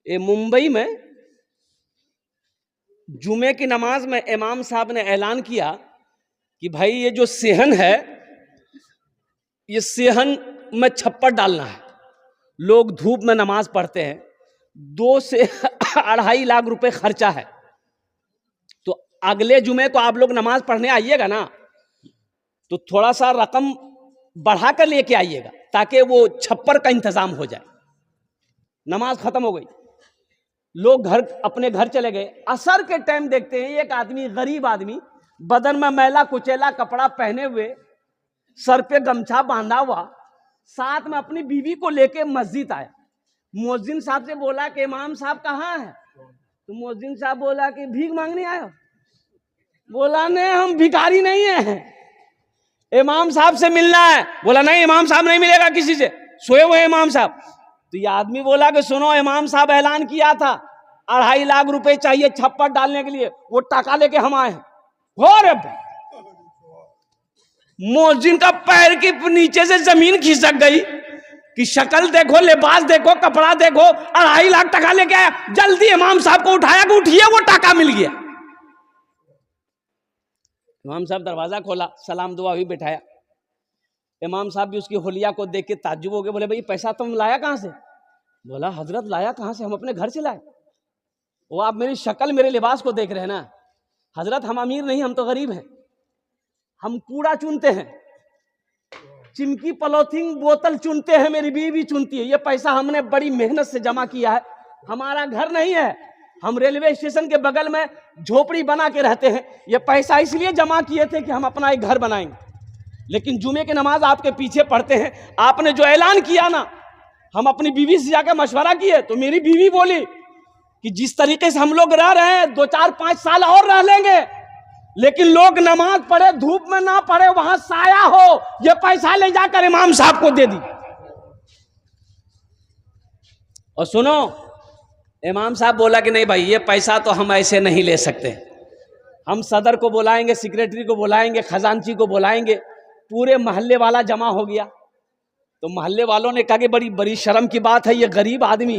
ये मुंबई में जुमे की नमाज में इमाम साहब ने ऐलान किया कि भाई ये जो सेहन है, ये सेहन में छप्पर डालना है। लोग धूप में नमाज पढ़ते हैं, 2 से 2.5 लाख रुपए खर्चा है। तो अगले जुमे को आप लोग नमाज पढ़ने आइएगा ना, तो थोड़ा सा रकम बढ़ा कर लेके आइएगा ताकि वो छप्पर का इंतजाम हो जाए। नमाज खत्म हो गई, लोग अपने घर चले गए। असर के टाइम देखते हैं एक आदमी, गरीब आदमी, बदन में मैला कुचैला कपड़ा पहने हुए, सर पे गमछा बांधा हुआ, साथ में अपनी बीवी को लेके मस्जिद आया। मुअज्जिन साहब से बोला कि इमाम साहब कहाँ है? तो मुअज्जिन साहब बोला कि भीख मांगने आया। बोला नहीं, हम भिखारी नहीं है, इमाम साहब से मिलना है। बोला नहीं, इमाम साहब नहीं मिलेगा किसी से, सोए हुए इमाम साहब। तो ये आदमी बोला कि सुनो, इमाम साहब ऐलान किया था 2.5 लाख रुपए चाहिए छप्पर डालने के लिए, वो टाका लेके हम आए हैं। हो रे, मुअज्जिन का पैर के नीचे से जमीन खिसक गई कि शक्ल देखो, लिबास देखो, कपड़ा देखो, 2.5 लाख टका लेके आया। जल्दी इमाम साहब को उठाया कि उठिए, वो टाका मिल गया। इमाम साहब दरवाजा खोला, सलाम दुआ हुई, बैठाया। इमाम साहब भी उसकी होलिया को देख के ताज्जुब हो गए। बोले भाई पैसा तुम लाया कहां से? बोला हजरत लाया कहां से, हम अपने घर से लाए। वो आप मेरी शक्ल मेरे लिबास को देख रहे हैं ना हजरत, हम अमीर नहीं, हम तो गरीब हैं। हम कूड़ा चुनते हैं, चिमकी पॉलिथीन बोतल चुनते हैं, मेरी बीवी चुनती है। ये पैसा हमने बड़ी मेहनत से जमा किया है। हमारा घर नहीं है, हम रेलवे स्टेशन के बगल में झोपड़ी बना के रहते हैं। ये पैसा इसलिए जमा किए थे कि हम अपना एक घर बनाएंगे। लेकिन जुमे की नमाज आपके पीछे पढ़ते हैं। आपने जो ऐलान किया ना, हम अपनी बीवी से जाकर मशवरा किए, तो मेरी बीवी बोली कि जिस तरीके से हम लोग रह रहे हैं 2, 4, 5 साल और रह लेंगे, लेकिन लोग नमाज पढ़े, धूप में ना पढ़े, वहां साया हो। ये पैसा ले जाकर इमाम साहब को दे दी। और सुनो, इमाम साहब बोला कि नहीं भाई, ये पैसा तो हम ऐसे नहीं ले सकते। हम सदर को बुलाएंगे, सेक्रेटरी को बुलाएंगे, खजांची को बुलाएंगे। पूरे मोहल्ले वाला जमा हो गया। तो मोहल्ले वालों ने कहा कि बड़ी बड़ी शर्म की बात है, ये गरीब आदमी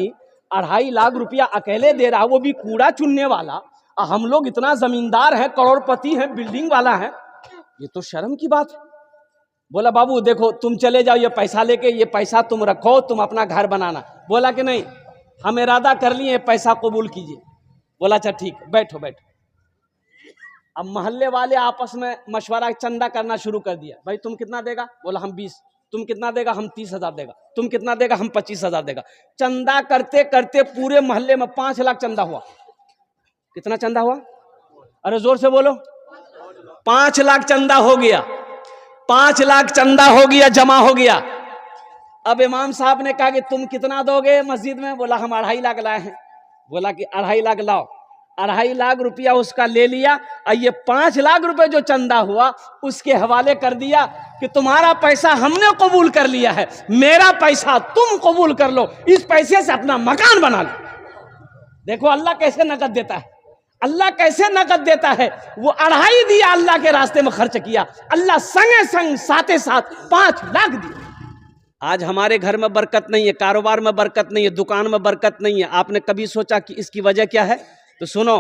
2.5 लाख रुपया अकेले दे रहा है, वो भी कूड़ा चुनने वाला। हम लोग इतना जमींदार हैं, करोड़पति हैं, बिल्डिंग वाला है, ये तो शर्म की बात है। बोला बाबू देखो, तुम चले जाओ ये पैसा लेके, ये पैसा तुम रखो, तुम अपना घर बनाना। बोला कि नहीं, हम इरादा कर लिए, पैसा कबूल कीजिए। बोला अच्छा ठीक, बैठो बैठो। अब मोहल्ले वाले आपस में मशवरा, चंदा करना शुरू कर दिया। भाई तुम कितना देगा? बोला हम 20। तुम कितना देगा? हम 30,000 देगा। तुम कितना देगा? हम 25,000 देगा। चंदा करते करते पूरे मोहल्ले में 5 लाख चंदा हुआ। कितना चंदा हुआ? अरे जोर से बोलो। 5 लाख चंदा हो गया। 5 लाख चंदा हो गया, जमा हो गया। अब इमाम साहब ने कहा कि तुम कितना दोगे मस्जिद में? बोला हम 2.5 लाख लाए हैं। बोला कि 2.5 लाख लाओ। 2.5 लाख रुपया उसका ले लिया और ये 5 लाख रुपए जो चंदा हुआ उसके हवाले कर दिया कि तुम्हारा पैसा हमने कबूल कर लिया है, मेरा पैसा तुम कबूल कर लो, इस पैसे से अपना मकान बना लो। देखो अल्लाह कैसे नकद देता है, अल्लाह कैसे नकद देता है। वो 2.5 दिया, अल्लाह के रास्ते में खर्च किया, अल्लाह संगे संग साथे साथ 5 लाख दिया। आज हमारे घर में बरकत नहीं है, कारोबार में बरकत नहीं है, दुकान में बरकत नहीं है। आपने कभी सोचा कि इसकी वजह क्या है? तो सुनो,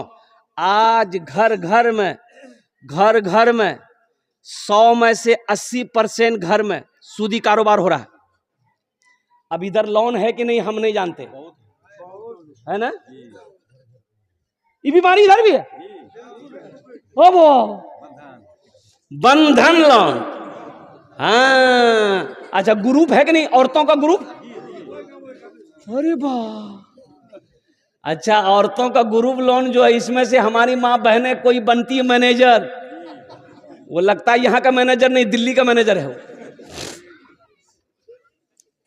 आज घर घर में 100 में से 80% घर में सूदी कारोबार हो रहा है। अब इधर लोन है कि नहीं हम नहीं जानते, है ना? ये बीमारी इधर भी है। ओ वो बंधन लोन, हाँ। अच्छा ग्रुप है कि नहीं, औरतों का ग्रुप? अरे वाह, अच्छा औरतों का ग्रुप लोन जो है, इसमें से हमारी माँ बहनें कोई बनती है मैनेजर। वो लगता है यहाँ का मैनेजर नहीं, दिल्ली का मैनेजर है वो।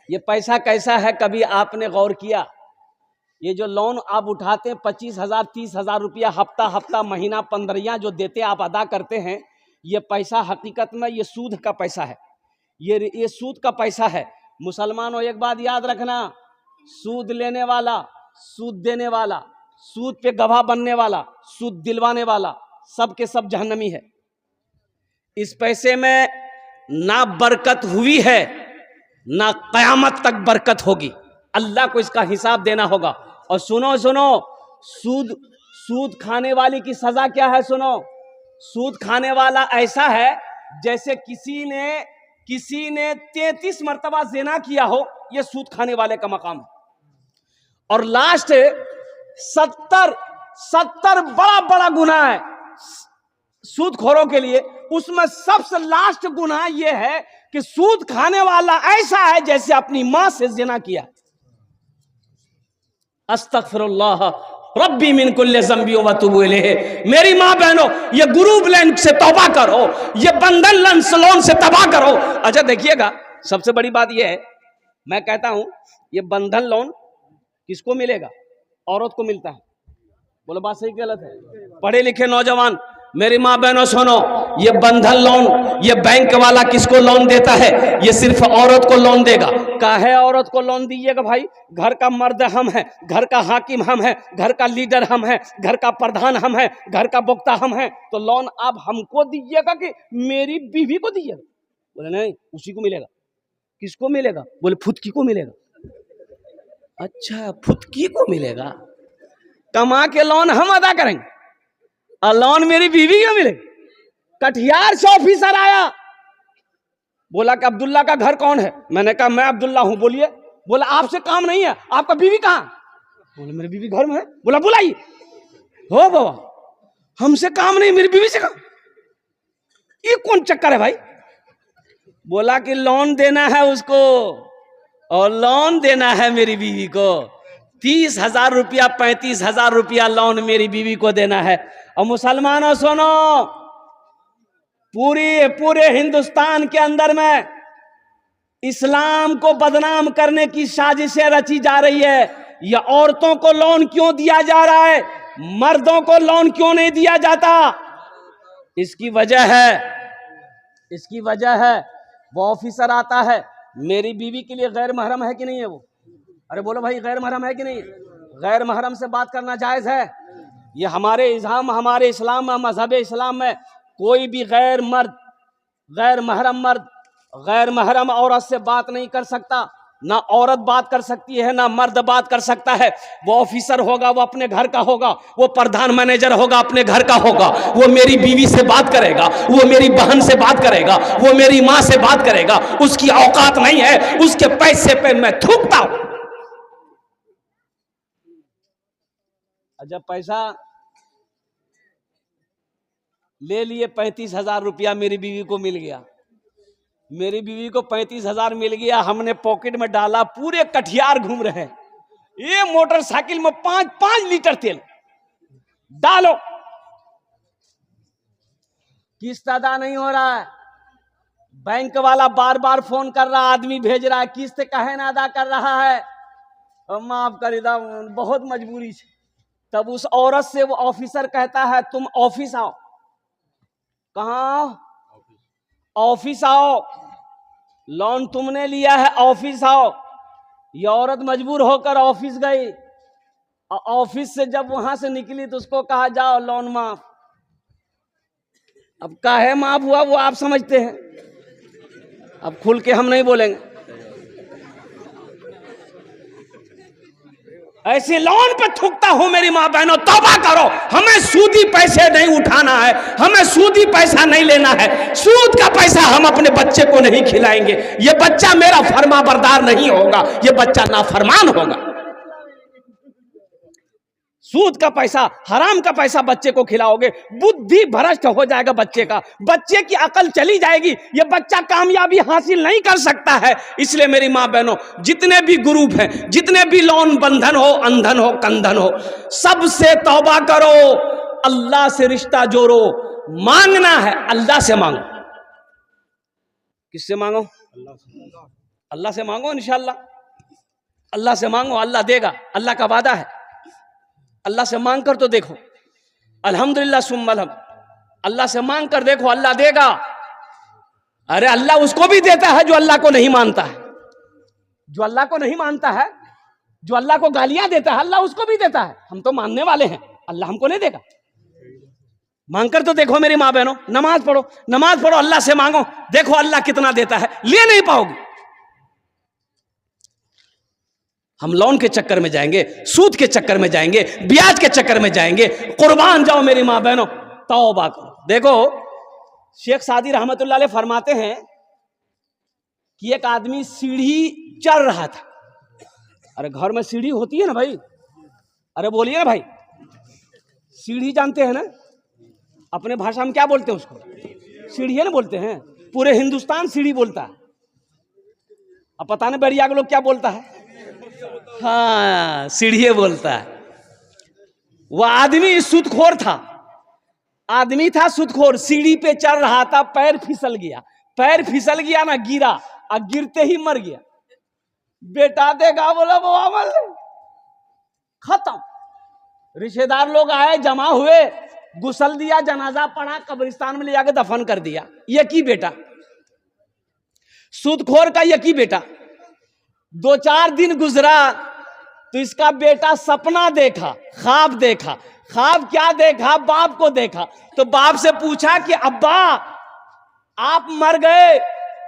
ये पैसा कैसा है, कभी आपने गौर किया? ये जो लोन आप उठाते हैं 25,000 30,000 रुपया हफ्ता महीना 15 जो देते आप अदा करते हैं, ये पैसा हकीकत में ये सूद का पैसा है। ये सूद का पैसा है। मुसलमानों एक बात याद रखना, सूद लेने वाला, सूद देने वाला, सूद पे गवाह बनने वाला, सूद दिलवाने वाला, सब के सब जहन्नमी है। इस पैसे में ना बरकत हुई है, ना कयामत तक बरकत होगी। अल्लाह को इसका हिसाब देना होगा। और सुनो सुनो, सूद सूद खाने वाले की सजा क्या है? सुनो, सूद खाने वाला ऐसा है जैसे किसी ने 33 मर्तबा ज़िना किया हो, यह सूद खाने वाले का मकाम है। और लास्ट 70 बड़ा बड़ा गुनाह है सूदखोरों के लिए, उसमें सबसे लास्ट गुनाह यह है कि सूद खाने वाला ऐसा है जैसे अपनी मां से ज़िना किया। अस्तगफिरुल्लाह रब्बी मिन कुल्li ज़ंबी व अतूबु इलैह। मेरी माँ बहनों, ये ग्रुप लोन से तौबा करो, ये बंधन लोन से तौबा करो। अच्छा देखिएगा, सबसे बड़ी बात यह है, मैं कहता हूं ये बंधन लोन किसको मिलेगा? औरत को मिलता है। बोलो बात सही गलत है? पढ़े लिखे नौजवान मेरी माँ बहनों सुनो, ये बंधन लोन, ये बैंक वाला किसको लोन देता है? ये सिर्फ औरत को लोन देगा। काहे औरत को लोन दीजिएगा भाई? घर का मर्द हम हैं, घर का हाकिम हम हैं, घर का लीडर हम हैं, घर का प्रधान हम हैं, घर का वक्ता हम हैं, तो लोन आप हमको दीजिएगा कि मेरी बीवी को दीजिएगा? बोले नहीं, उसी को मिलेगा। किसको मिलेगा? बोले फुदकी को मिलेगा। अच्छा, फुदकी को मिलेगा। कमा के लोन हम अदा करेंगे और लोन मेरी बीवी को मिले। कटिहार से ऑफिसर आया, बोला कि अब्दुल्ला का घर कौन है? मैंने कहा मैं अब्दुल्ला हूं। बोलिए। बोला आपसे काम नहीं है, आपका बीवी कहां? बोले मेरी बीवी घर में है। बोला बुलाइए। हो बाबा, हमसे काम नहीं, मेरी बीवी से काम। ये कौन चक्कर है भाई? बोला कि लोन देना है उसको, और लोन देना है मेरी बीवी को। 30,000 रुपया 35,000 रुपया लोन मेरी बीवी को देना है। और मुसलमानों सुनो, पूरे हिंदुस्तान के अंदर में इस्लाम को बदनाम करने की साजिशें रची जा रही है। यह औरतों को लोन क्यों दिया जा रहा है, मर्दों को लोन क्यों नहीं दिया जाता? इसकी वजह है वो ऑफिसर आता है, मेरी बीवी के लिए गैर महरम है कि नहीं है वो? अरे बोलो भाई, गैर महरम है कि नहीं? गैर महरम से बात करना जायज है? ये हमारे इस्लाम में, मजहब इस्लाम में कोई भी गैर महरम औरत से बात नहीं कर सकता। ना औरत बात कर सकती है, ना मर्द बात कर सकता है। वो ऑफिसर होगा, वो अपने घर का होगा, वो प्रधान मैनेजर होगा, अपने घर का होगा, वो मेरी बीवी से बात करेगा, वो मेरी बहन से बात करेगा, वो मेरी माँ से बात करेगा। उसकी औकात नहीं है, उसके पैसे पे मैं थूकता हूं। जब पैसा ले लिए 35,000 रुपया मेरी बीवी को मिल गया, मेरी बीवी को 35,000 मिल गया, हमने पॉकेट में डाला, पूरे कटिहार घूम रहे हैं। ये मोटरसाइकिल में 5 लीटर तेल डालो, किस्त अदा नहीं हो रहा है। बैंक वाला बार बार फोन कर रहा, आदमी भेज रहा है, किस्त कहे ना अदा कर रहा है, माफ कर दा, बहुत मजबूरी है। तब उस औरत से वो ऑफिसर कहता है तुम ऑफिस आओ। कहाँ? ऑफिस आओ, लोन तुमने लिया है, ऑफिस आओ। ये औरत मजबूर होकर ऑफिस गई, और ऑफिस से जब वहां से निकली तो उसको कहा जाओ लोन माफ। अब काहे माफ हुआ वो आप समझते हैं, अब खुल के हम नहीं बोलेंगे। ऐसे लोन पे थूकता हूं मेरी माँ बहनों, तौबा करो। हमें सूदी पैसे नहीं उठाना है, हमें सूदी पैसा नहीं लेना है। सूद का पैसा हम अपने बच्चे को नहीं खिलाएंगे। ये बच्चा मेरा फरमाबरदार नहीं होगा, ये बच्चा नाफरमान होगा। सूद का पैसा, हराम का पैसा बच्चे को खिलाओगे, बुद्धि भ्रष्ट हो जाएगा बच्चे का, बच्चे की अकल चली जाएगी, ये बच्चा कामयाबी हासिल नहीं कर सकता है। इसलिए मेरी माँ बहनों, जितने भी ग्रुप हैं, जितने भी लोन, बंधन हो, अंधन हो, कंधन हो, सबसे तौबा करो, अल्लाह से रिश्ता जोड़ो। मांगना है अल्लाह से मांगो। किससे मांगो? अल्लाह से मांगो। इंशाअल्लाह अल्लाह से मांगो, अल्लाह देगा, अल्लाह का वादा है। अल्लाह से मांग कर तो देखो, अल्हम्दुलिल्लाह सुम्मा अल्हम्द। अल्लाह से मांग कर देखो, अल्लाह देगा। अरे अल्लाह उसको भी देता है जो अल्लाह को नहीं मानता है, जो अल्लाह को नहीं मानता है, जो अल्लाह को गालियां देता है, अल्लाह उसको भी देता है। हम तो मानने वाले हैं, अल्लाह हमको नहीं देगा। मांग कर तो देखो मेरी माँ बहनों, नमाज पढ़ो, अल्लाह से मांगो, देखो अल्लाह कितना देता है। ले नहीं पाओगे। हम लोन के चक्कर में जाएंगे, सूद के चक्कर में जाएंगे, ब्याज के चक्कर में जाएंगे। कुर्बान जाओ मेरी माँ बहनों, तौबा करो। देखो शेख सादी रहमतुल्लाह अलैह फरमाते हैं कि एक आदमी सीढ़ी चढ़ रहा था। अरे घर में सीढ़ी होती है ना भाई, अरे बोलिए ना भाई, सीढ़ी जानते हैं ना, अपने भाषा में क्या बोलते हैं उसको, सीढ़ी है ना बोलते हैं। पूरे हिंदुस्तान सीढ़ी बोलता है, अब पता नहीं बैरिया के लोग क्या बोलता है, हाँ सीढ़ी बोलता है। वह आदमी सूदखोर था, आदमी था सूदखोर, सीढ़ी पे चढ़ रहा था, पैर फिसल गया, पैर फिसल गया ना, गिरा और गिरते ही मर गया। बेटा देखा, बोला वो अमल खत्म। रिश्तेदार लोग आए, जमा हुए, गुसल दिया, जनाजा पढ़ा, कब्रिस्तान में ले जाकर दफन कर दिया। यकी बेटा, सूदखोर का यकी बेटा। 2-4 दिन गुजरा तो इसका बेटा सपना देखा, ख्वाब देखा। ख्वाब क्या देखा, बाप को देखा। तो बाप से पूछा कि अब्बा आप मर गए,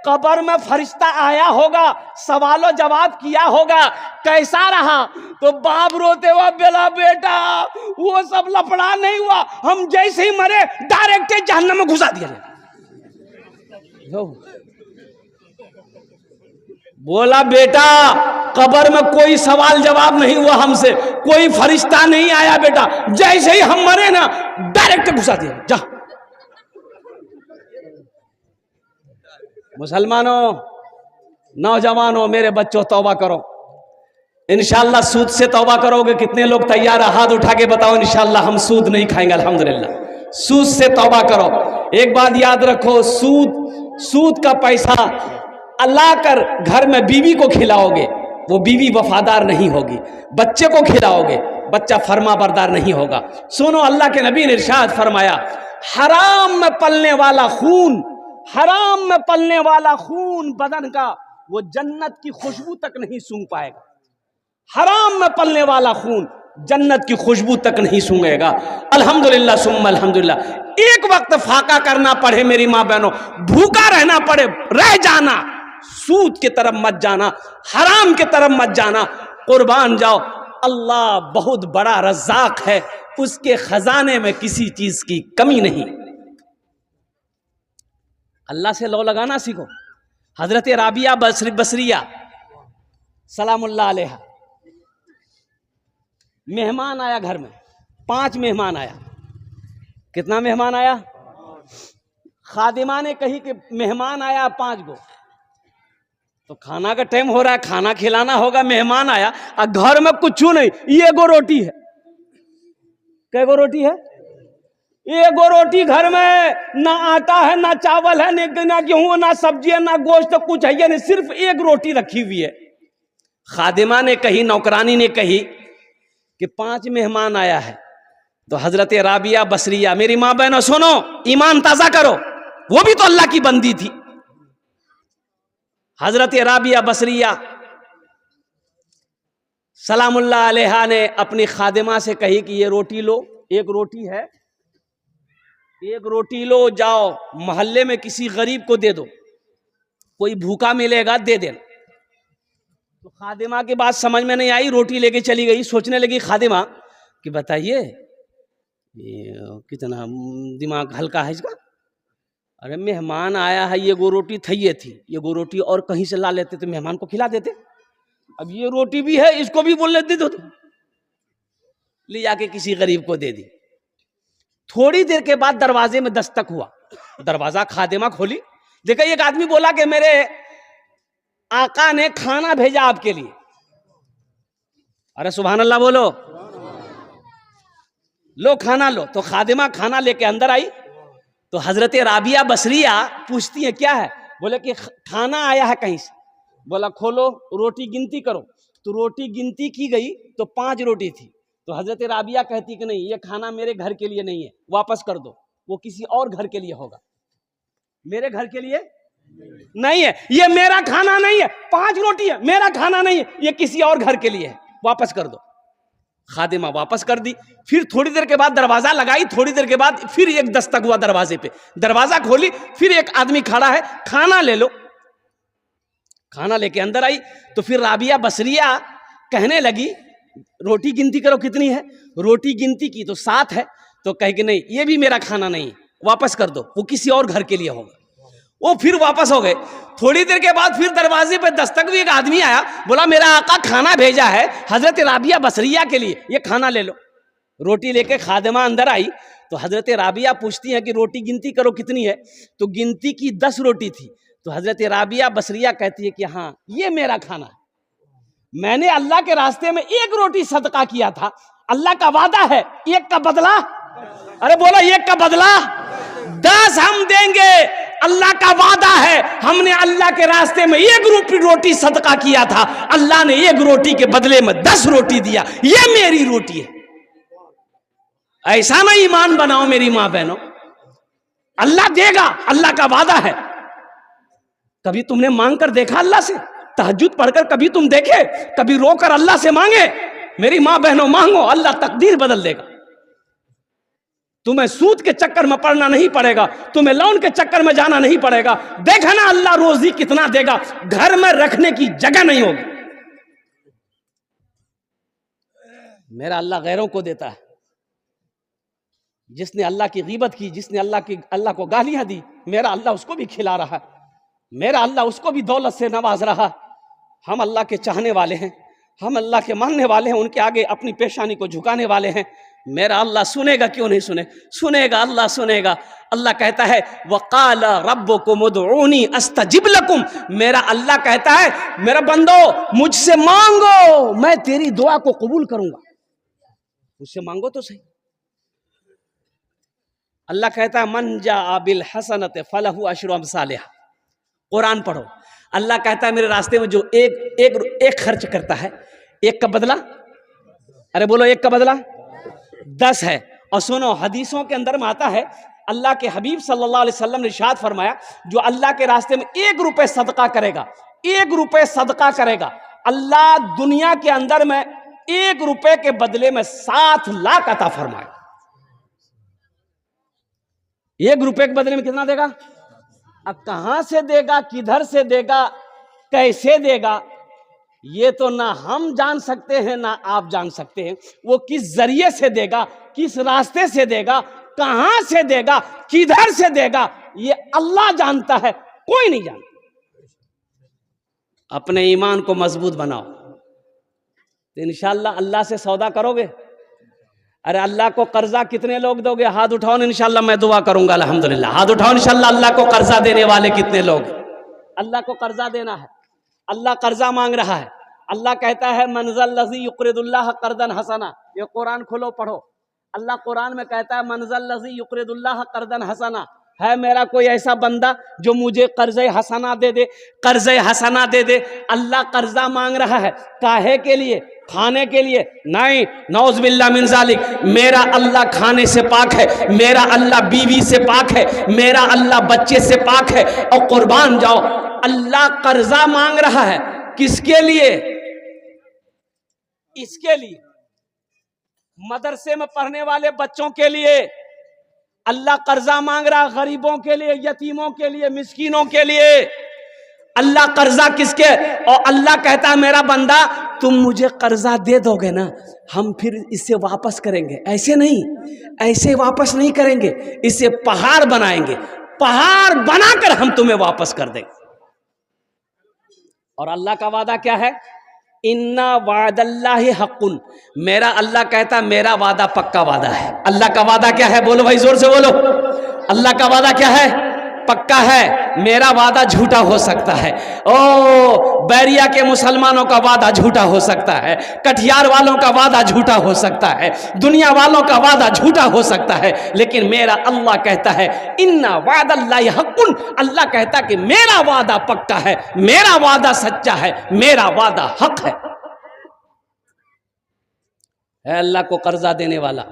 कब्र में फरिश्ता आया होगा, सवालो जवाब किया होगा, कैसा रहा? तो बाप रोते हुआ बोला, बेटा वो सब लफड़ा नहीं हुआ, हम जैसे ही मरे डायरेक्ट जहन्नम में घुसा दिया। बोला बेटा कब्र में कोई सवाल जवाब नहीं हुआ हमसे, कोई फरिश्ता नहीं आया बेटा, जैसे ही हम मरे ना डायरेक्ट घुसा दिया। जा मुसलमानों, नौजवानों, मेरे बच्चों, तौबा करो। इंशाअल्लाह सूद से तौबा करोगे। कितने लोग तैयार है? हाथ उठा के बताओ, इंशाअल्लाह हम सूद नहीं खाएंगे। अल्हम्दुलिल्लाह, सूद से तौबा करो। एक बात याद रखो, सूद का पैसा अल्लाह कर घर में बीवी को खिलाओगे, वो बीवी वफादार नहीं होगी। बच्चे को खिलाओगे, बच्चा फर्मा बरदार नहीं होगा। सुनो, अल्लाह के नबी ने इरशाद फरमाया, हराम में पलने वाला खून, हराम में पलने वाला खून बदन का, वो जन्नत की खुशबू तक नहीं सूंघ पाएगा। हराम में पलने वाला खून जन्नत की खुशबू तक नहीं सूंघेगा। अल्हम्दुलिल्लाह सुम्मा अल्हम्दुलिल्लाह। एक वक्त फाका करना पड़े मेरी माँ बहनों, भूखा रहना पड़े, रह जाना, सूद की तरफ मत जाना, हराम की तरफ मत जाना। कुर्बान जाओ, अल्लाह बहुत बड़ा रज़्ज़ाक है, उसके खजाने में किसी चीज की कमी नहीं। अल्लाह से लो लगाना सीखो। हजरत राबिया बसरिया सलामुल्लाह अलैहा, मेहमान आया घर में, 5 मेहमान आया। कितना मेहमान आया? खादिमा ने कही कि मेहमान आया 5 गो, तो खाना का टाइम हो रहा है, खाना खिलाना होगा। मेहमान आया और घर में कुछ नहीं, ये गो रोटी है। कै गो रोटी है? एक गो रोटी घर में, ना आटा है, ना चावल है, ना गेहूं, ना सब्जी है, ना गोश्त, कुछ है नहीं, सिर्फ एक रोटी रखी हुई है। खादिमा ने कही, नौकरानी ने कही कि 5 मेहमान आया है। तो हजरत राबिया बसरिया, मेरी माँ बहनों सुनो, ईमान ताजा करो, वो भी तो अल्लाह की बंदी थी। हजरत राबिया बसरिया सलामुल्लाह अलैहा ने अपनी खादिमा से कही कि ये रोटी लो, एक रोटी है, एक रोटी लो, जाओ मोहल्ले में किसी गरीब को दे दो, कोई भूखा मिलेगा दे देना। तो खादिमा की बात समझ में नहीं आई, रोटी लेके चली गई। सोचने लगी खादिमा कि बताइए कितना दिमाग हल्का है इसका। अरे मेहमान आया है, ये गो रोटी थी, ये गो रोटी और कहीं से ला लेते तो मेहमान को खिला देते। अब ये रोटी भी है, इसको भी बोल लेते, तो ले जाके किसी गरीब को दे दी। थोड़ी देर के बाद दरवाजे में दस्तक हुआ, दरवाजा खादिमा खोली, देखा एक आदमी बोला कि मेरे आका ने खाना भेजा आपके लिए। अरे सुभान अल्लाह बोलो, लो खाना लो। तो खादिमा खाना लेके अंदर आई। तो हजरत राबिया बसरिया पूछती है क्या है? बोले कि खाना आया है कहीं से। बोला खोलो, रोटी गिनती करो। तो रोटी गिनती की गई तो 5 रोटी थी। तो हजरत राबिया कहती कि नहीं, ये खाना मेरे घर के लिए नहीं है, वापस कर दो, वो किसी और घर के लिए होगा, मेरे घर के लिए नहीं है, ये मेरा खाना नहीं है। 5 रोटी है, मेरा खाना नहीं है, ये किसी और घर के लिए है, वापस कर दो। खादिमा वापस कर दी। फिर थोड़ी देर के बाद दरवाजा लगाई, थोड़ी देर के बाद फिर एक दस्तक हुआ दरवाजे पे, दरवाजा खोली, फिर एक आदमी खड़ा है, खाना ले लो। खाना लेके अंदर आई। तो फिर राबिया बसरिया कहने लगी रोटी गिनती करो कितनी है, रोटी गिनती की तो 7 है, तो कहे कि नहीं ये भी मेरा खाना नहीं है, वापस कर दो, वो किसी और घर के लिए होगा। वो फिर वापस हो गए। थोड़ी देर के बाद फिर दरवाजे पे दस्तक भी एक आदमी आया, बोला मेरा आका खाना भेजा है हजरत राबिया बसरिया के लिए, ये खाना ले लो। रोटी लेके खादिमा अंदर आई तो हजरत राबिया पूछती है कि रोटी गिनती करो कितनी है, तो गिनती की 10 रोटी थी। तो हजरत राबिया बसरिया कहती है कि हाँ ये मेरा खाना है, मैंने अल्लाह के रास्ते में 1 रोटी सदका किया था, अल्लाह का वादा है 1 का बदला, अरे बोला 1 का बदला 10 हम देंगे, अल्लाह का वादा है। हमने अल्लाह के रास्ते में 1 रोटी सदका किया था, अल्लाह ने 1 रोटी के बदले में 10 रोटी दिया, ये मेरी रोटी है। ऐसा ना ईमान बनाओ मेरी मां बहनों, अल्लाह देगा, अल्लाह का वादा है। कभी तुमने मांग कर देखा अल्लाह से? तहज्जुद पढ़कर कभी तुम देखे? कभी रोकर अल्लाह से मांगे? मेरी मां बहनों मांगो, अल्लाह तकदीर बदल देगा। तुम्हें सूद के चक्कर में पड़ना नहीं पड़ेगा, तुम्हें लोन के चक्कर में जाना नहीं पड़ेगा। देखा ना अल्लाह रोजी कितना देगा, घर में रखने की जगह नहीं होगी। मेरा अल्लाह गैरों को देता है। जिसने अल्लाह की गीबत की, जिसने अल्लाह को गालियां दी, मेरा अल्लाह उसको भी खिला रहा है, मेरा अल्लाह उसको भी दौलत से नवाज रहा। हम अल्लाह के चाहने वाले हैं, हम अल्लाह के मानने वाले हैं, उनके आगे अपनी पेशानी को झुकाने वाले हैं। मेरा अल्लाह सुनेगा, क्यों नहीं सुनेगा, अल्लाह सुनेगा। अल्लाह कहता है वक़ाल रब्बुकुम उदऊनी अस्तजिब लकुम, मेरा अल्लाह कहता है मेरा बंदो मुझसे मांगो, मैं तेरी दुआ को कबूल करूंगा। मुझसे मांगो तो सही। अल्लाह कहता है मन जा बिल हसनत फलहु अशरु अमसालिहा। कुरान पढ़ो, अल्लाह कहता है मेरे रास्ते में जो एक खर्च करता है, 1 का बदला, अरे बोलो 1 का बदला 10 है। और सुनो हदीसों के अंदर में आता है, अल्लाह के हबीब सल्लल्लाहु अलैहि वसल्लम ने इरशाद फरमाया, जो अल्लाह के रास्ते में 1 रुपए सदका करेगा, 1 रुपए सदका करेगा, अल्लाह दुनिया के अंदर में 1 रुपए के बदले में 7 लाख अता फरमाए। 1 रुपए के बदले में कितना देगा? अब कहां से देगा, किधर से देगा, कैसे देगा, ये तो ना हम जान सकते हैं ना आप जान सकते हैं। वो किस जरिए से देगा, किस रास्ते से देगा, कहां से देगा, किधर से देगा, ये अल्लाह जानता है, कोई नहीं जानता। अपने ईमान को मजबूत बनाओ तो इंशाअल्लाह अल्लाह से सौदा करोगे। अरे अल्लाह को कर्जा कितने लोग दोगे? हाथ उठाओ, इंशाअल्लाह मैं दुआ करूंगा। अल्हम्दुलिल्लाह, हाथ उठाओ। इंशाअल्लाह अल्लाह को कर्जा देने वाले कितने लोग? अल्लाह को कर्जा देना है, अल्लाह कर्जा मांग रहा है। अल्लाह कहता है मनज़ल लज़ी युक़रिदुल्लाह क़र्दन हसना। ये कुरान खोलो पढ़ो, अल्लाह कुरान में कहता है मनज़ल लज़ी युक़रिदुल्लाह क़र्दन हसना। है मेरा कोई ऐसा बंदा जो मुझे कर्ज़े हसना दे दे, कर्ज़े हसना दे दे। अल्लाह कर्जा मांग रहा है, काहे के लिए? खाने के लिए नहीं, नौज़ बिल्लाह मिन ज़ालिक। मेरा अल्लाह खाने से पाक है, मेरा अल्लाह बीवी से पाक है, मेरा अल्लाह बच्चे से पाक है। और कुर्बान जाओ, अल्लाह कर्जा मांग रहा है, किसके लिए? इसके लिए, मदरसे में पढ़ने वाले बच्चों के लिए अल्लाह कर्जा मांग रहा है, गरीबों के लिए, यतीमों के लिए, मिस्कीनों के लिए। अल्लाह कर्जा किसके? और अल्लाह कहता है मेरा बंदा तुम मुझे कर्जा दे दोगे ना, हम फिर इससे वापस करेंगे। ऐसे नहीं, ऐसे वापस नहीं करेंगे, इसे पहाड़ बनाएंगे, पहाड़ बनाकर हम तुम्हें वापस कर देंगे। और अल्लाह का वादा क्या है? इन्ना वादल्लाहि हक़्क़ुन। मेरा अल्लाह कहता है मेरा वादा पक्का वादा है। अल्लाह का वादा क्या है? बोलो भाई, जोर से बोलो। अल्लाह का वादा क्या है? पक्का है। मेरा वादा झूठा हो सकता है। ओ बैरिया के मुसलमानों का वादा झूठा हो सकता है, कटिहार वालों का वादा झूठा हो सकता है, दुनिया वालों का वादा झूठा हो सकता है, लेकिन मेरा अल्लाह कहता है इन्ना वादल्लाहि हक़्क़ुन। अल्लाह कहता है कि मेरा वादा पक्का है, मेरा वादा सच्चा है, मेरा वादा हक है। अल्लाह को कर्जा देने वाला।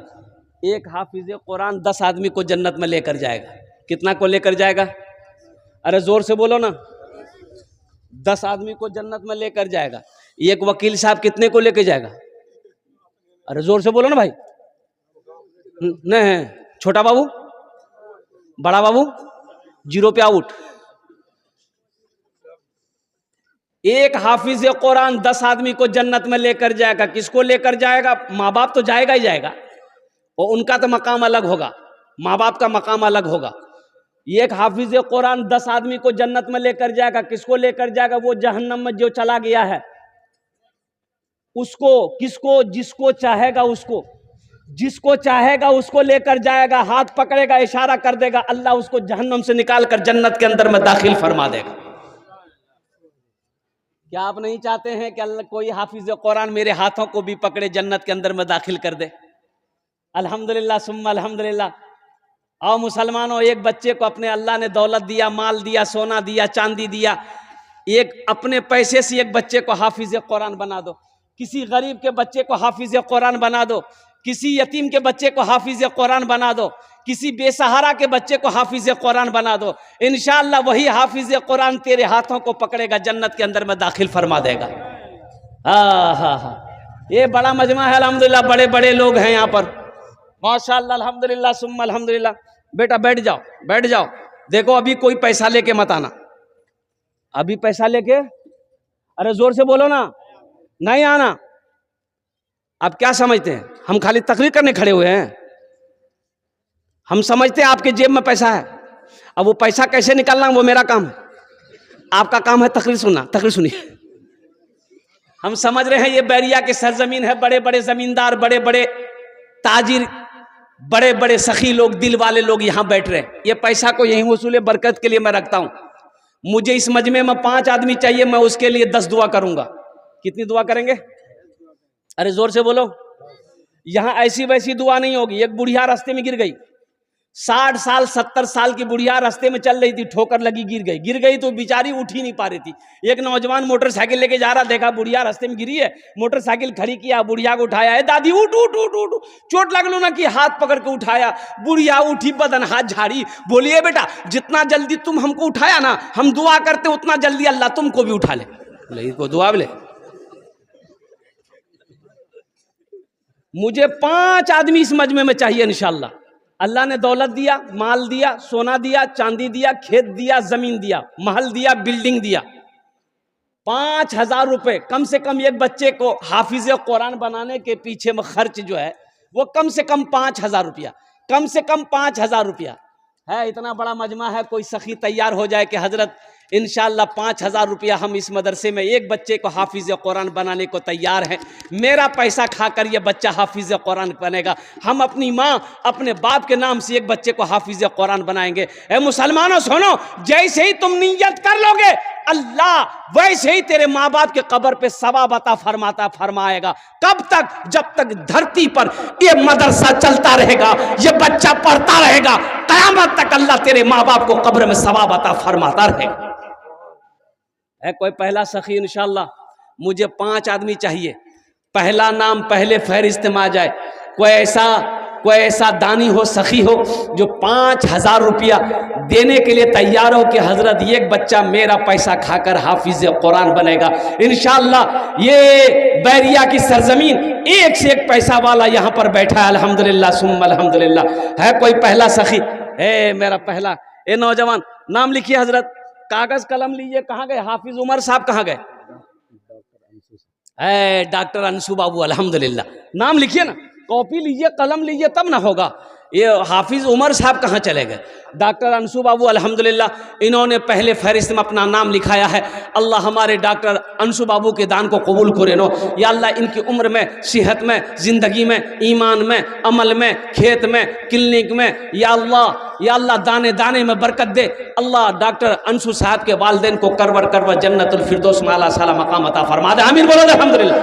एक हाफिज कुरान 10 आदमी को जन्नत में लेकर जाएगा। कितना को लेकर जाएगा? अरे जोर से बोलो ना। 10 आदमी को जन्नत में लेकर जाएगा। एक वकील साहब कितने को लेकर जाएगा? अरे जोर से बोलो ना भाई। नहीं, छोटा बाबू, बड़ा बाबू, 0 पे आउट। एक हाफिज कुरान 10 आदमी को जन्नत में लेकर जाएगा। किसको लेकर जाएगा? माँ बाप तो जाएगा ही जाएगा, और उनका तो मकाम अलग होगा, माँ बाप का मकाम अलग होगा। एक हाफिज कुरान 10 आदमी को जन्नत में लेकर जाएगा। किसको लेकर जाएगा? वो जहन्नम में जो चला गया है उसको। किसको? जिसको चाहेगा उसको, जिसको चाहेगा उसको लेकर जाएगा, हाथ पकड़ेगा, इशारा कर देगा, अल्लाह उसको जहन्नम से निकाल कर जन्नत के अंदर में दाखिल फरमा देगा। क्या आप नहीं चाहते हैं कि अल्लाह कोई हाफिज कुरान मेरे हाथों को भी पकड़े, जन्नत के अंदर में दाखिल कर दे? अल्हम्दुलिल्लाह सुम्मा अल्हम्दुलिल्लाह। आओ मुसलमानों, एक बच्चे को अपने अल्लाह ने दौलत दिया, माल दिया, सोना दिया, चांदी दिया, एक अपने पैसे से एक बच्चे को हाफिज कुरान बना दो। किसी गरीब के बच्चे को हाफिज कुरान बना दो, किसी यतीम के बच्चे को हाफिज कुरान बना दो, किसी बेसहारा के बच्चे को हाफिज कुरान बना दो। इंशाअल्लाह वही हाफिज कुरान तेरे हाथों को पकड़ेगा, जन्नत के अंदर में दाखिल फरमा देगा। हाँ, ये बड़ा मजमा है अल्हम्दुलिल्लाह, बड़े बड़े लोग हैं यहाँ पर माशाअल्लाह अल्हम्दुलिल्लाह सुम्मा अल्हम्दुलिल्लाह। बेटा बैठ जाओ, बैठ जाओ। देखो अभी कोई पैसा लेके मत आना, अभी पैसा लेके, अरे जोर से बोलो ना, नहीं आना। आप क्या समझते हैं हम खाली तकरीर करने खड़े हुए हैं? हम समझते हैं आपके जेब में पैसा है, अब वो पैसा कैसे निकालना वो मेरा काम है, आपका काम है तकरीर सुनना। तकरीर सुनिए। हम समझ रहे हैं ये बैरिया की सरजमीन है, बड़े बड़े जमींदार, बड़े बड़े ताजिर, बड़े बड़े सखी लोग, दिल वाले लोग यहाँ बैठ रहे हैं। ये पैसा को यहीं वसूले बरकत के लिए मैं रखता हूँ। मुझे इस मजमे में 5 आदमी चाहिए, मैं उसके लिए 10 दुआ करूंगा। कितनी दुआ करेंगे? अरे जोर से बोलो। यहाँ ऐसी वैसी दुआ नहीं होगी। एक बुढ़िया रास्ते में गिर गई, 60 साल 70 साल की बुढ़िया रास्ते में चल रही थी, ठोकर लगी, गिर गई तो बेचारी उठ ही नहीं पा रही थी। एक नौजवान मोटरसाइकिल लेके जा रहा, देखा बुढ़िया रास्ते में गिरी है, मोटरसाइकिल खड़ी किया, बुढ़िया को उठाया, है दादी उठ उठ उठ उठ, चोट लग लो ना कि हाथ पकड़ के उठाया। बुढ़िया उठी, बदन हाथ झाड़ी, बोलिए बेटा जितना जल्दी तुम हमको उठाया ना, हम दुआ करते उतना जल्दी अल्लाह तुमको भी उठा ले। इसको दुआ ले। मुझे 5 आदमी इस मजमे में चाहिए इंशाअल्लाह। अल्लाह ने दौलत दिया, माल दिया, सोना दिया, चांदी दिया, खेत दिया, जमीन दिया, महल दिया, बिल्डिंग दिया। 5000 रुपए कम से कम एक बच्चे को हाफिज कुरान बनाने के पीछे में खर्च जो है वो कम से कम 5000 रुपया, कम से कम 5000 रुपया है। इतना बड़ा मजमा है, कोई सखी तैयार हो जाए कि हजरत इंशाअल्लाह 5000 रुपया हम इस मदरसे में एक बच्चे को हाफिज कुरान बनाने को तैयार हैं, मेरा पैसा खाकर ये बच्चा हाफिज कुरान बनेगा, हम अपनी माँ अपने बाप के नाम से एक बच्चे को हाफिज कुरान बनाएंगे। ए मुसलमानों सुनो, जैसे ही तुम नियत कर लोगे अल्लाह वैसे ही तेरे माँ बाप के कब्र पे सवाब अता फरमाएगा। कब तक? जब तक धरती पर ये मदरसा चलता रहेगा, ये बच्चा पढ़ता रहेगा, कयामत तक अल्लाह तेरे माँ बाप को कब्र में सवाब अता फरमाता रहेगा। है कोई पहला सखी? इंशाअल्लाह मुझे 5 आदमी चाहिए, पहला नाम पहले फहरिस्त में आ जाए। कोई ऐसा दानी हो, सखी हो जो 5000 रुपया देने के लिए तैयार हो कि हजरत एक बच्चा मेरा पैसा खाकर हाफिज कुरान बनेगा। इंशाअल्लाह ये बैरिया की सरजमीन एक से एक पैसा वाला यहाँ पर बैठा है अल्हम्दुलिल्लाह सुम्मा अल्हम्दुलिल्लाह। है कोई पहला सखी? है मेरा पहला। ए नौजवान नाम लिखिए, हजरत कागज कलम लीजिए। कहाँ गए हाफिज उमर साहब? कहाँ गए? डॉक्टर अंशु बाबू अल्हम्दुलिल्लाह। नाम लिखिए ना, कॉपी लीजिए, कलम लीजिए, तब ना होगा। ये हाफिज उमर साहब कहाँ चले गए? डॉक्टर अंशु बाबू अल्हम्दुलिल्लाह, इन्होंने पहले फहरिस्त में अपना नाम लिखाया है। अल्लाह हमारे डॉक्टर अंशु बाबू के दान को कबूल करे नो। या अल्लाह इनकी उम्र में, सेहत में, ज़िंदगी में, ईमान में, अमल में, खेत में, क्लिनिक में, या अल्लाह दाने दाने में बरकत दे। अल्लाह डॉक्टर अंशु साहब के वालिदैन को करवर जन्नतुल फिरदौस में आला साला मकाम अता फरमा दे। आमीन बोलो अल्हम्दुलिल्लाह।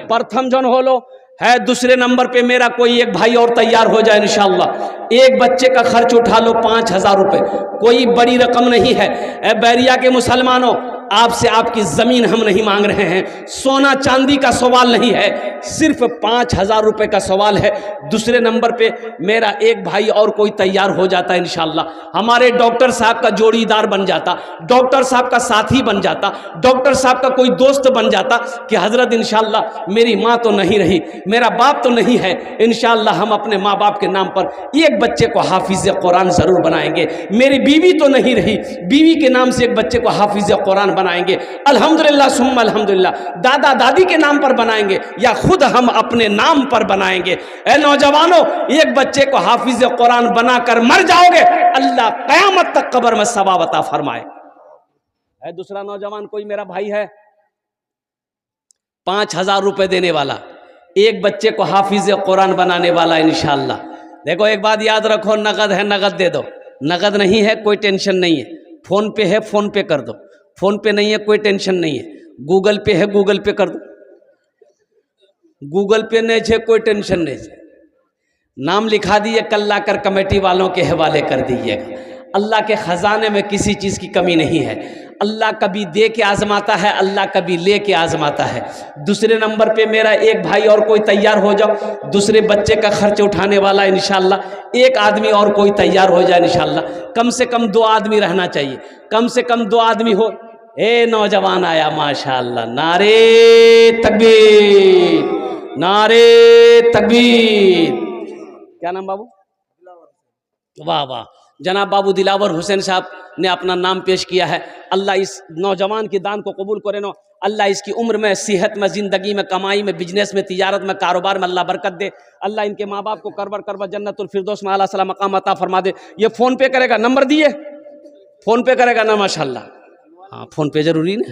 प्रथम जन हो लो है। दूसरे नंबर पे मेरा कोई एक भाई और तैयार हो जाए इंशाअल्लाह। एक बच्चे का खर्च उठा लो 5000 रुपए, कोई बड़ी रकम नहीं है। ए बैरिया के मुसलमानों, आपसे आपकी जमीन हम नहीं मांग रहे हैं, सोना चांदी का सवाल नहीं है, सिर्फ 5000 रुपए का सवाल है। दूसरे नंबर पे मेरा एक भाई और कोई तैयार हो जाता इंशाअल्लाह, हमारे डॉक्टर साहब का जोड़ीदार बन जाता, डॉक्टर साहब का साथी बन जाता, डॉक्टर साहब का कोई दोस्त बन जाता कि हजरत इंशाअल्लाह मेरी माँ तो नहीं रही, मेरा बाप तो नहीं है, इंशाअल्लाह हम अपने माँ बाप के नाम पर एक बच्चे को हाफिज कुरान जरूर बनाएंगे। मेरी बीवी तो नहीं रही, बीवी के नाम से एक बच्चे को हाफिज कुरान बनाएंगे, अल्हम्दुलिल्लाह सुम्मा अल्हम्दुलिल्लाह, दादा दादी के नाम पर बनाएंगे या खुद हम अपने नाम पर बनाएंगे। ए नौजवानों, एक बच्चे को हाफिज कुरान बनाकर मर जाओगे, अल्लाह क़यामत तक कब्र में सवाब अता फरमाए। दूसरा नौजवान कोई मेरा भाई है 5,000 रुपए देने वाला, एक बच्चे को हाफिज कुरान बनाने वाला इंशाअल्लाह। देखो एक बात याद रखो, नगद है नगद दे दो, नगद नहीं है कोई टेंशन नहीं है, फोन पे है फोन पे कर दो, फोन पे नहीं है कोई टेंशन नहीं है, गूगल पे है गूगल पे कर दो, गूगल पे नहीं है कोई टेंशन नहीं है, नाम लिखा दिए कल लाकर कमेटी वालों के हवाले कर दीजिएगा। अल्लाह के ख़जाने में किसी चीज़ की कमी नहीं है। अल्लाह कभी दे के आजमाता है, अल्लाह कभी ले के आजमाता है। दूसरे नंबर पे मेरा एक भाई और कोई तैयार हो जाओ, दूसरे बच्चे का खर्च उठाने वाला इंशाल्लाह, एक आदमी और कोई तैयार हो जाए इंशाल्लाह। कम से कम 2 आदमी रहना चाहिए, कम से कम 2 आदमी हो। ए नौजवान आया माशाल्लाह, नारे तकबीर, नारे तकबीर। क्या नाम बाबू? वाह वाह, जनाब बाबू दिलावर हुसैन साहब ने अपना नाम पेश किया है। अल्लाह इस नौजवान की दान को कबूल करे नो, अल्लाह इसकी उम्र में, सेहत में, ज़िंदगी में, कमाई में, बिजनेस में, तिजारत में, कारोबार में अल्लाह बरकत दे। अल्लाह इनके माँ बाप को करबर करबर जन्नतुल फिरदौस में आला सला मकाम अता फरमा दे। ये फ़ोन पे करेगा, नंबर दिए, फ़ोन पे करेगा ना माशाल्लाह। हाँ फ़ोन पे जरूरी ना।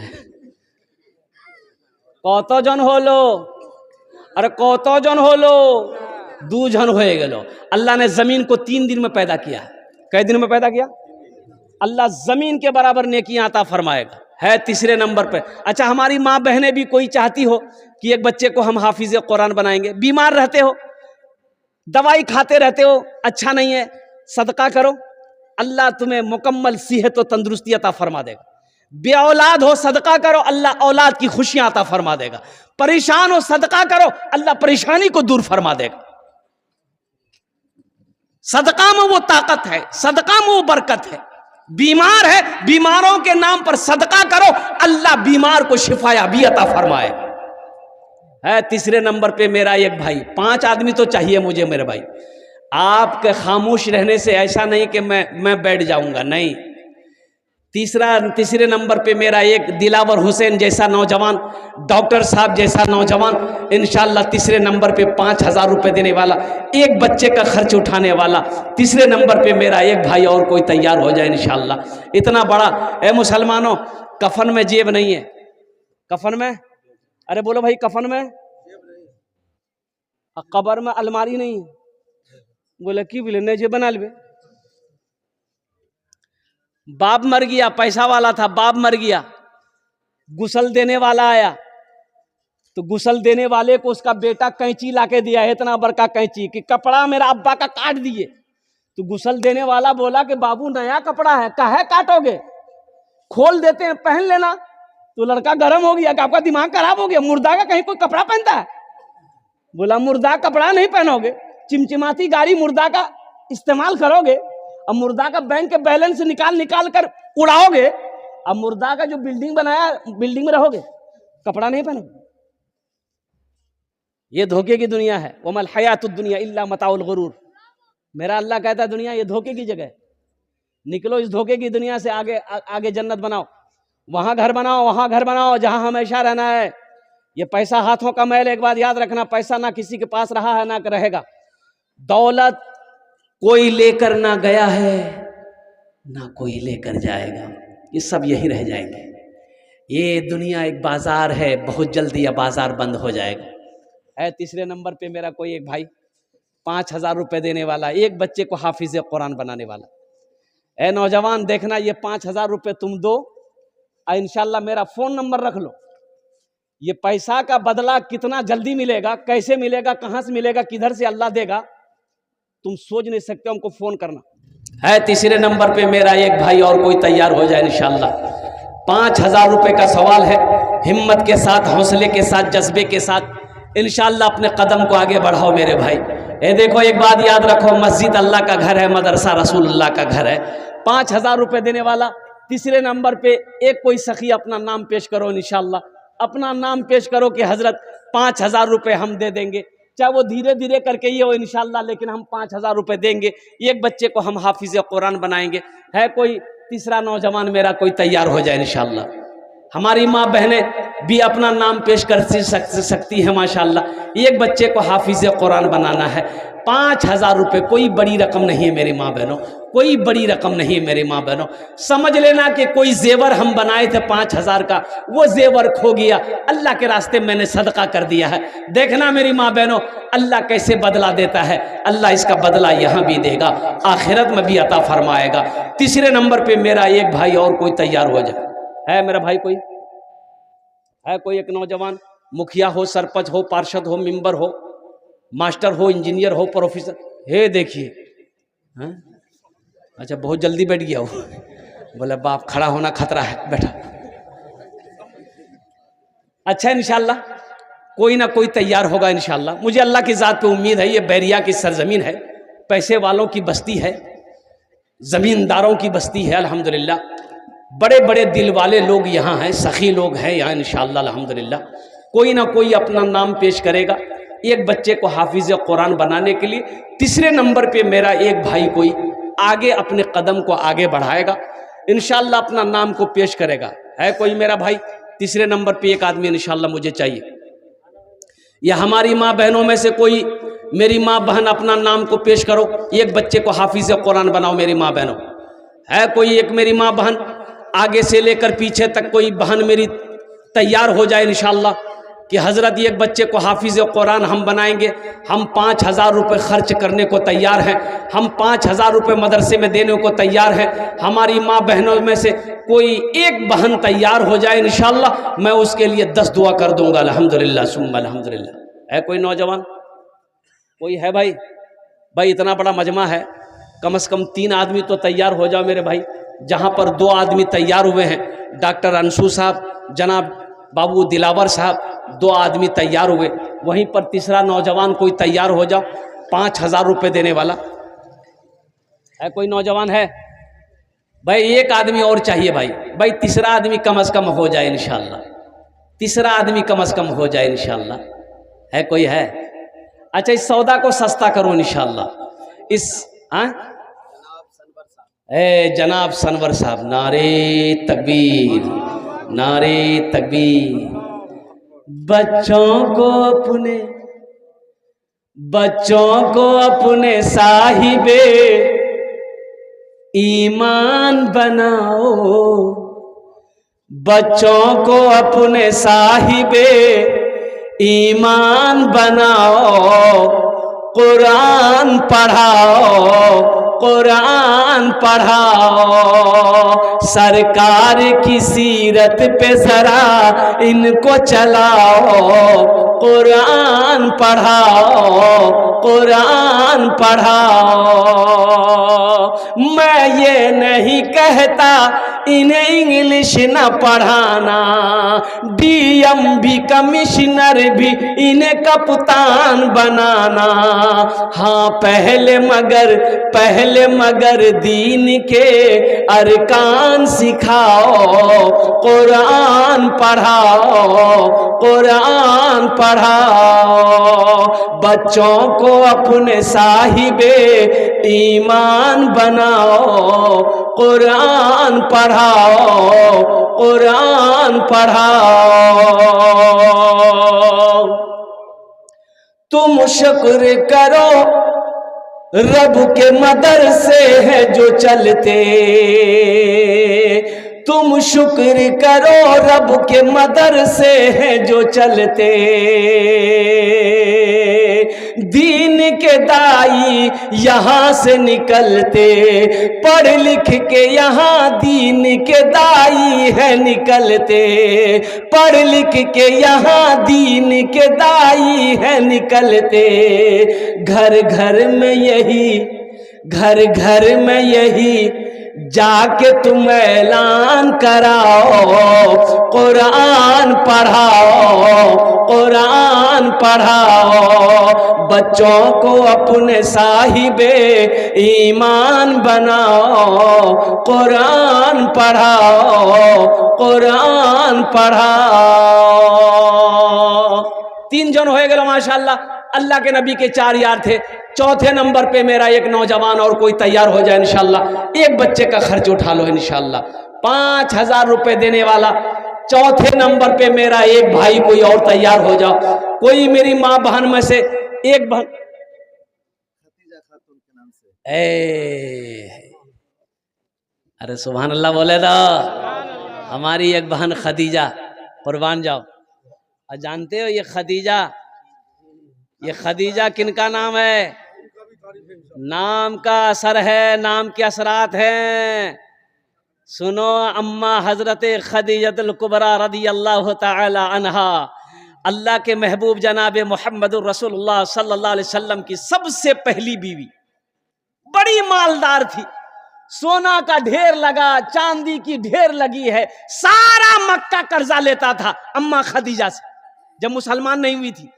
कत जन होलो, अरे कत जन होलो, 2 जन हो गेलो। अल्लाह ने ज़मीन को 3 दिन में पैदा किया। कई दिन में पैदा किया? अल्लाह ज़मीन के बराबर नेकियां अता फरमाएगा। है तीसरे नंबर पे। अच्छा, हमारी माँ बहनें भी कोई चाहती हो कि एक बच्चे को हम हाफिज कुरान बनाएंगे, बीमार रहते हो, दवाई खाते रहते हो, अच्छा नहीं है, सदका करो, अल्लाह तुम्हें मुकम्मल सेहत और तंदुरुस्ती अता फरमा देगा। बे औलाद हो, सदका करो, अल्लाह औलाद की खुशियां अता फरमा देगा। परेशान हो, सदका करो, अल्लाह परेशानी को दूर फरमा देगा। सदका में वो ताकत है, सदका में वो बरकत है। बीमार है, बीमारों के नाम पर सदका करो, अल्लाह बीमार को शिफायाबी अता फरमाए। है तीसरे नंबर पे मेरा एक भाई, 5 आदमी तो चाहिए मुझे मेरे भाई। आपके खामोश रहने से ऐसा नहीं कि मैं बैठ जाऊंगा, नहीं। तीसरे नंबर पे मेरा एक दिलावर हुसैन जैसा नौजवान, डॉक्टर साहब जैसा नौजवान, इंशाल्लाह तीसरे नंबर पे 5,000 रुपये देने वाला, एक बच्चे का खर्च उठाने वाला। तीसरे नंबर पे मेरा एक भाई और कोई तैयार हो जाए इंशाल्लाह। इतना बड़ा, ए मुसलमानों, कफन में जेब नहीं है, कफन में, अरे बोलो भाई, कफन में, कब्र में अलमारी नहीं है, बोले की बोले नहीं जेब बना ले। बाप मर गया, पैसा वाला था, बाप मर गया, गुसल देने वाला आया, तो गुसल देने वाले को उसका बेटा कैंची लाके दिया, इतना बड़का कैंची कि कपड़ा मेरा अब्बा का काट दिए। तो गुसल देने वाला बोला कि बाबू नया कपड़ा है, काहे काटोगे, खोल देते हैं पहन लेना। तो लड़का गर्म हो गया कि आपका दिमाग खराब हो गया, मुर्दा का कहीं कोई कपड़ा पहनता है? बोला मुर्दा कपड़ा नहीं पहनोगे, चिमचिमाती गाड़ी मुर्दा का इस्तेमाल करोगे, अब मुर्दा का बैंक के बैलेंस निकाल कर उड़ाओगे, अब मुर्दा का जो बिल्डिंग बनाया बिल्डिंग में रहोगे, कपड़ा नहीं पहनोगे। ये धोखे की दुनिया है। वमल हयातुद दुनिया इल्ला मताउल गुरूर। मेरा अल्लाह कहता है दुनिया ये धोखे की जगह है, निकलो इस धोखे की दुनिया से, आगे जन्नत बनाओ, वहां घर बनाओ, वहां घर बनाओ जहां हमेशा रहना है। ये पैसा हाथों का मैल, एक बात याद रखना, पैसा ना किसी के पास रहा है ना रहेगा। दौलत कोई लेकर ना गया है, ना कोई लेकर जाएगा, ये सब यही रह जाएंगे। ये दुनिया एक बाजार है, बहुत जल्दी यह बाजार बंद हो जाएगा। है तीसरे नंबर पे मेरा कोई एक भाई, 5,000 रुपये देने वाला, एक बच्चे को हाफिज कुरान बनाने वाला। ए नौजवान देखना, ये 5,000 रुपये तुम दो और इंशाल्लाह मेरा फ़ोन नंबर रख लो। ये पैसा का बदला कितना जल्दी मिलेगा, कैसे मिलेगा, कहाँ से मिलेगा, किधर से अल्लाह देगा, तुम सोच नहीं सकते। हमको फ़ोन करना है। तीसरे नंबर पे मेरा एक भाई और कोई तैयार हो जाए इंशाल्लाह। 5,000 रुपये का सवाल है। हिम्मत के साथ, हौसले के साथ, जज्बे के साथ इंशाल्लाह अपने कदम को आगे बढ़ाओ मेरे भाई। ये देखो एक बात याद रखो, मस्जिद अल्लाह का घर है, मदरसा रसूलुल्लाह का घर है। 5,000 रुपये देने वाला। तीसरे नंबर पे एक कोई सखी अपना नाम पेश करो इंशाल्लाह, अपना नाम पेश करो कि हजरत 5,000 रुपये हम दे देंगे, चाहे वो धीरे धीरे करके ये हो इंशाल्लाह, लेकिन हम 5,000 रुपये देंगे, एक बच्चे को हम हाफिज कुरान बनाएंगे। है कोई तीसरा नौजवान मेरा कोई तैयार हो जाए इंशाल्लाह। हमारी माँ बहनें भी अपना नाम पेश कर सकती है माशाल्लाह। एक बच्चे को हाफिज़ कुरान बनाना है, 5,000 रुपये, कोई बड़ी रकम नहीं है मेरी माँ बहनों, कोई बड़ी रकम नहीं है मेरी माँ बहनों। समझ लेना कि कोई जेवर हम बनाए थे 5,000 का, वो जेवर खो गया, अल्लाह के रास्ते मैंने सदका कर दिया है। देखना मेरी माँ बहनों, अल्लाह कैसे बदला देता है। अल्लाह इसका बदला यहाँ भी देगा, आखिरत में भी अता फरमाएगा। तीसरे नंबर पे मेरा एक भाई और कोई तैयार हो जाए, है मेरा भाई कोई है, कोई एक नौजवान, मुखिया हो, सरपंच हो, पार्षद हो, मेंबर हो, मास्टर हो, इंजीनियर हो, प्रोफेसर, हे देखिए, हाँ अच्छा बहुत जल्दी बैठ गया वो, बोले बाप खड़ा होना खतरा है, बैठा। अच्छा इंशाल्लाह कोई ना कोई तैयार होगा इंशाल्लाह। मुझे अल्लाह की ज़ात पे उम्मीद है, ये बैरिया की सरजमीन है, पैसे वालों की बस्ती है, ज़मींदारों की बस्ती है अल्हम्दुलिल्लाह। बड़े बड़े दिल वाले लोग यहाँ हैं, सखी लोग हैं यहाँ इंशाअल्लाह अल्हम्दुलिल्लाह। कोई ना कोई अपना नाम पेश करेगा एक बच्चे को हाफिज़ कुरान बनाने के लिए। तीसरे नंबर पे मेरा एक भाई कोई आगे अपने कदम को आगे बढ़ाएगा इंशाअल्लाह, अपना नाम को पेश करेगा। है कोई मेरा भाई? तीसरे नंबर पे एक आदमी इंशाअल्लाह मुझे चाहिए। या हमारी माँ बहनों में से कोई, मेरी माँ बहन अपना नाम को पेश करो, एक बच्चे को हाफिज़ कुरान बनाओ मेरी माँ बहनों। है कोई एक मेरी माँ बहन, आगे से लेकर पीछे तक कोई बहन मेरी तैयार हो जाए इंशाअल्लाह कि हज़रत एक बच्चे को हाफिज़ कुरान हम बनाएंगे, हम 5,000 रुपये खर्च करने को तैयार हैं, हम 5,000 रुपये मदरसे में देने को तैयार हैं। हमारी माँ बहनों में से कोई एक बहन तैयार हो जाए इंशाअल्लाह, मैं उसके लिए 10 दुआ कर दूंगा अल्हम्दुलिल्लाह सुम्मा अल्हम्दुलिल्लाह। है कोई नौजवान, कोई है भाई? भाई इतना बड़ा मजमा है, कम से कम 3 आदमी तो तैयार हो जाओ मेरे भाई। जहाँ पर 2 आदमी तैयार हुए हैं, डॉक्टर अंशु साहब, जनाब बाबू दिलावर साहब, 2 आदमी तैयार हुए, वहीं पर तीसरा नौजवान कोई तैयार हो जाओ, 5,000 रुपये देने वाला। है कोई नौजवान है भाई? एक आदमी और चाहिए भाई। भाई तीसरा आदमी कम से कम हो जाए इंशाअल्लाह, तीसरा आदमी कम से कम हो जाए इंशाअल्लाह। है कोई है? अच्छा इस सौदा को सस्ता करो इंशाअल्लाह। इस जनाब सनवर साहब, नारे तकबीर, नारे तकबीर। बच्चों को अपने साहिबे ईमान बनाओ, बच्चों को अपने साहिबे ईमान बनाओ, कुरान पढ़ाओ, कुरान पढ़ाओ, सरकार की सीरत पे जरा इनको चलाओ, कुरान पढ़ाओ, कुरान पढ़ाओ। मैं ये नहीं कहता इन्हें इंग्लिश न पढ़ाना, डीएम भी कमिश्नर भी इन्हें कप्तान बनाना। हाँ पहले मगर दीन के अरकान सिखाओ, कुरान पढ़ाओ, कुरान पढ़ाओ। बच्चों को अपने साहिबे ईमान बनाओ, कुरान पढ़ाओ, कुरान पढ़ाओ। तुम शुक्र करो रब के मदरसे हैं जो चलते, तुम शुक्र करो रब के मदरसे हैं जो चलते। दीन के दाई यहाँ से निकलते, पढ़ लिख के यहाँ दीन के दाई है निकलते, पढ़ लिख के यहाँ दीन के दाई है निकलते। घर घर में यही जाके तुम ऐलान कराओ, कुरान पढ़ाओ, कुरान पढ़ाओ। बच्चों को अपने साहिबे ईमान बनाओ, कुरान पढ़ाओ, कुरान पढ़ाओ। 3 जन हो गए माशाल्लाह। अल्लाह के नबी के 4 यार थे। चौथे नंबर पे मेरा एक नौजवान और कोई तैयार हो जाए इंशाल्लाह। एक बच्चे का खर्च उठा लो इंशाल्लाह। 5,000 रुपये देने वाला चौथे नंबर पे मेरा एक भाई कोई और तैयार हो जाओ, कोई मेरी माँ बहन में से एक बहन। खतीजा खातून के नाम से। अरे सुभान अल्लाह बोले तो हमारी एक बहन खदीजा, कुर्बान जाओ। और जानते हो ये खदीजा किनका नाम है? नाम का असर है, नाम के असरात हैं। सुनो, अम्मा हजरत खदीजतुल कुबरा रदी अल्लाह तआला अन्हा, अल्लाह के महबूब जनाब मोहम्मदुर रसूलुल्लाह सल्लल्लाहु अलैहि वसल्लम की सबसे पहली बीवी, बड़ी मालदार थी, सोना का ढेर लगा, चांदी की ढेर लगी है, सारा मक्का कर्जा लेता था अम्मा खदीजा से जब मुसलमान नहीं हुई थी।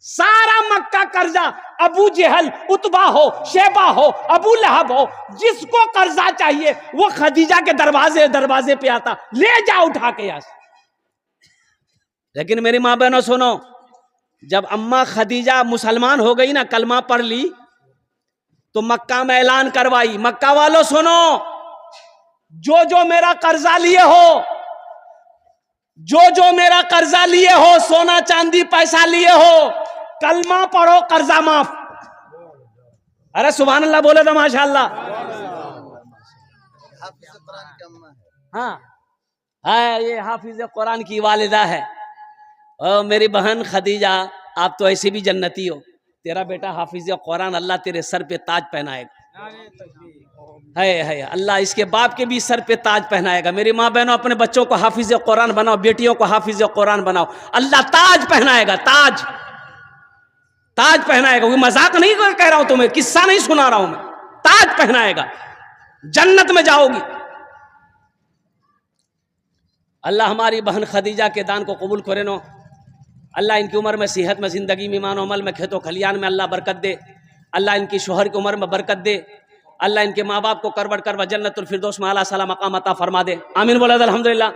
सारा मक्का कर्जा, अबू जहल, उतबा हो, शेबा हो, अबू लहब हो, जिसको कर्जा चाहिए वो खदीजा के दरवाजे पे आता, ले जा उठा के यहां से। लेकिन मेरी माँ बहनों सुनो, जब अम्मा खदीजा मुसलमान हो गई ना, कलमा पढ़ ली, तो मक्का में ऐलान करवाई, मक्का वालों सुनो, जो मेरा कर्जा लिए हो, जो मेरा कर्जा लिए हो, सोना चांदी पैसा लिए हो, कलमा पढ़ो, कर्जा माफ। अरे सुभान अल्लाह बोले तो माशाअल्लाह। हाफिज कुरान की अम्मा है। हाँ, ये हाफिज कुरान की वालिदा है। और मेरी बहन खदीजा, आप तो ऐसी भी जन्नती हो, तेरा बेटा हाफिज कुरान, अल्लाह तेरे सर पे ताज पहनाएगा। है अल्लाह इसके बाप के भी सर पे ताज पहनाएगा। मेरी माँ बहनों, अपने बच्चों को हाफिज कुरान बनाओ, बेटियों को हाफिज कुरान बनाओ, अल्लाह ताज पहनाएगा, ताज पहनाएगा। वो मजाक नहीं कह रहा हूं तुम्हें, किस्सा नहीं सुना रहा हूं मैं, ताज पहनाएगा, जन्नत में जाओगी। अल्लाह हमारी बहन खदीजा के दान को कबूल करे नो। अल्लाह इनकी उम्र में, सेहत में, जिंदगी में, ईमान अमल में, खेतों खलियान में अल्लाह बरकत दे। अल्लाह इनकी शोहर की उम्र में बरकत दे। अल्लाह इनके माँ बाप को करवट करवा जन्नतुल फिरदौस में आला साला मकाम अता फरमा दे। आमीन बोला अल्हम्दुलिल्लाह।